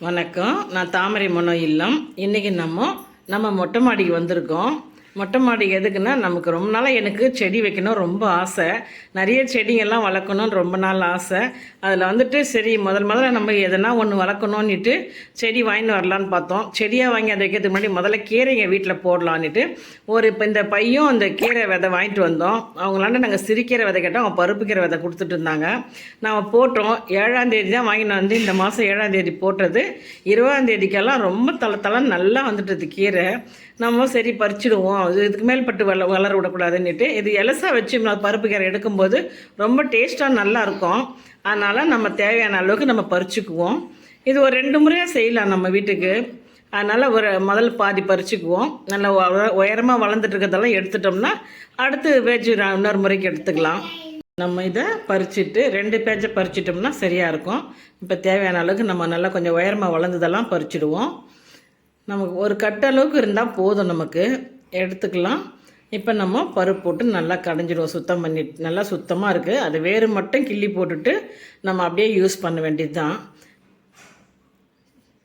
வணக்கம். நான் தாமரை மனோ இல்லம். இன்றைக்கி நம்ம மொட்டை மாடிக்கு வந்திருக்கோம். மொட்டை மாடி எதுக்குன்னா, நமக்கு ரொம்ப நாளாக எனக்கு செடி வைக்கணும் ரொம்ப ஆசை. நிறைய செடிங்கெல்லாம் வளர்க்கணும்னு ரொம்ப நாள் ஆசை. அதில் வந்துட்டு சரி முதல்ல நம்ம எதனா ஒன்று வளர்க்கணுன்னுட்டு செடி வாங்கிட்டு வரலான்னு பார்த்தோம். செடியாக வாங்கி அதை வைக்கிறதுக்கு முன்னாடி முதல்ல கீரைங்க வீட்டில் போடலான்னுட்டு இப்போ இந்த பையும் அந்த கீரை விதை வாங்கிட்டு வந்தோம். அவங்களாண்ட நாங்கள் சிறுக்கீரை விதை கேட்டோம். அவங்க பருப்பு கீரை விதை கொடுத்துட்டு இருந்தாங்க. நாம் போட்டோம். 7ஆம் தேதி தான் வாங்கிட்டு வந்து இந்த மாதம் 7ஆம் தேதி போட்டது. 20ஆம் தேதிக்கெல்லாம் ரொம்ப தலை நல்லா வந்துட்டுது கீரை. நம்ம சரி பறிச்சிடுவோம், இதுக்கு மேல்பட்டு வளர விடக்கூடாதுன்னுட்டு இது எலசா வச்சு பருப்பு கீரை எடுக்கும்போது ரொம்ப டேஸ்ட்டாக நல்லாயிருக்கும். அதனால் நம்ம தேவையான அளவுக்கு நம்ம பறிச்சுக்குவோம். இது ஒரு 2 முறையாக செய்யலாம் நம்ம வீட்டுக்கு. அதனால் முதல் பாதி பறிச்சுக்குவோம். நல்லா உயரமாக வளர்ந்துட்டு இருக்கிறதெல்லாம் எடுத்துட்டோம்னா அடுத்து பேஜ் இன்னொரு முறைக்கு எடுத்துக்கலாம். நம்ம இதை பறிச்சுட்டு 2 பேஜை பறிச்சிட்டோம்னா சரியாக இருக்கும். இப்போ தேவையான அளவுக்கு நம்ம நல்லா கொஞ்சம் உயரமாக வளர்ந்ததெல்லாம் பறிச்சிடுவோம். நமக்கு ஒரு கட்டளவுக்கு இருந்தால் போதும், நமக்கு எடுத்துக்கலாம். இப்போ நம்ம பருப்பு போட்டு நல்லா கடைஞ்சிடுவோம். சுத்தம் பண்ணிட்டு நல்லா சுத்தமாக இருக்குது. அது வேறு மட்டும் கிள்ளி போட்டுட்டு நம்ம அப்படியே யூஸ் பண்ண வேண்டியது தான்.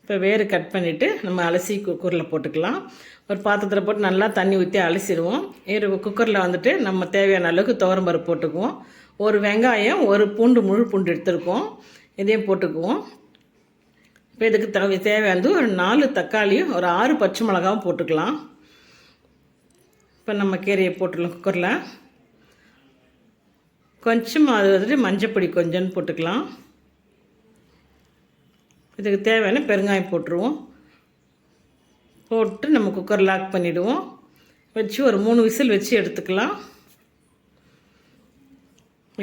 இப்போ வேறு கட் பண்ணிவிட்டு நம்ம அலசி குக்கரில் போட்டுக்கலாம். ஒரு பாத்திரத்தில் போட்டு நல்லா தண்ணி ஊற்றி அலசிடுவோம். குக்கரில் வந்துட்டு நம்ம தேவையான அளவுக்கு துவரம் பருப்பு போட்டுக்குவோம். ஒரு வெங்காயம், ஒரு முழு பூண்டு எடுத்துருக்கோம். இதையும் போட்டுக்குவோம். இப்போ இதுக்கு தேவையானது ஒரு 4 தக்காளியும் ஒரு 6 பச்சை மிளகாவும் போட்டுக்கலாம். இப்போ நம்ம கீரையை போட்டுடலாம். குக்கரில் கொஞ்சம் அது வந்துட்டு மஞ்சப்பொடி கொஞ்சம் போட்டுக்கலாம். இதுக்கு தேவையான பெருங்காயம் போட்டுருவோம். போட்டு நம்ம குக்கர் லாக் பண்ணிவிடுவோம். வச்சு ஒரு 3 விசில் வச்சு எடுத்துக்கலாம்.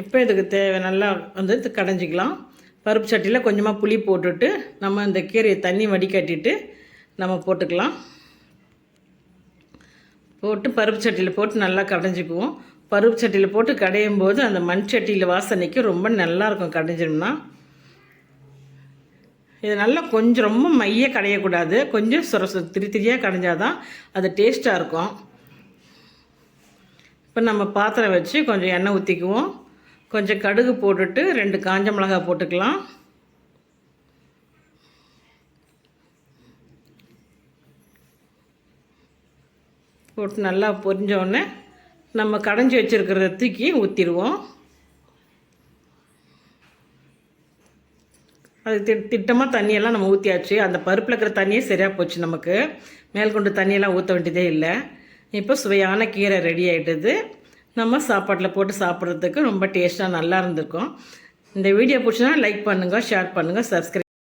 இப்போ இதுக்கு நல்லா வந்து கடைஞ்சிக்கலாம். பருப்பு சட்டியில் கொஞ்சமாக புளி போட்டுட்டு நம்ம இந்த கீரையை தண்ணி வடிகட்டிட்டு நம்ம போட்டுக்கலாம். போட்டு பருப்பு சட்டியில் போட்டு நல்லா கடைஞ்சிக்குவோம். பருப்பு சட்டியில் போட்டு கடையும் போது அந்த மண் சட்டியில் வாசனைக்கு ரொம்ப நல்லாயிருக்கும் கடைஞ்சோம்னா. இது நல்லா கொஞ்சம் ரொம்ப மைய கடையக்கூடாது, கொஞ்சம் திரியாக கடைஞ்சாதான் அது டேஸ்ட்டாக இருக்கும். இப்போ நம்ம பாத்திரம் வச்சு கொஞ்சம் எண்ணெய் ஊற்றிக்குவோம். கொஞ்சம் கடுகு போட்டுட்டு 2 காஞ்ச மிளகாய் போட்டுக்கலாம். போட்டு நல்லா பொரிஞ்சோடனே நம்ம கடைஞ்சி வச்சுருக்கிறத தூக்கி ஊற்றிடுவோம். அது திட்டமாக தண்ணியெல்லாம் நம்ம ஊற்றியாச்சு. அந்த பருப்பில் இருக்கிற தண்ணியே சரியாக போச்சு. நமக்கு மேற்கொண்டு தண்ணியெல்லாம் ஊற்ற வேண்டியதே இல்லை. இப்போ சுவையான கீரை ரெடி ஆகிட்டுது. நம்ம சாப்பாட்டில் போட்டு சாப்பிட்றதுக்கு ரொம்ப டேஸ்ட்டாக நல்லா இருந்திருக்கும். இந்த வீடியோ பிடிச்சனா லைக் பண்ணுங்கள், ஷேர் பண்ணுங்கள், சப்ஸ்கிரைப்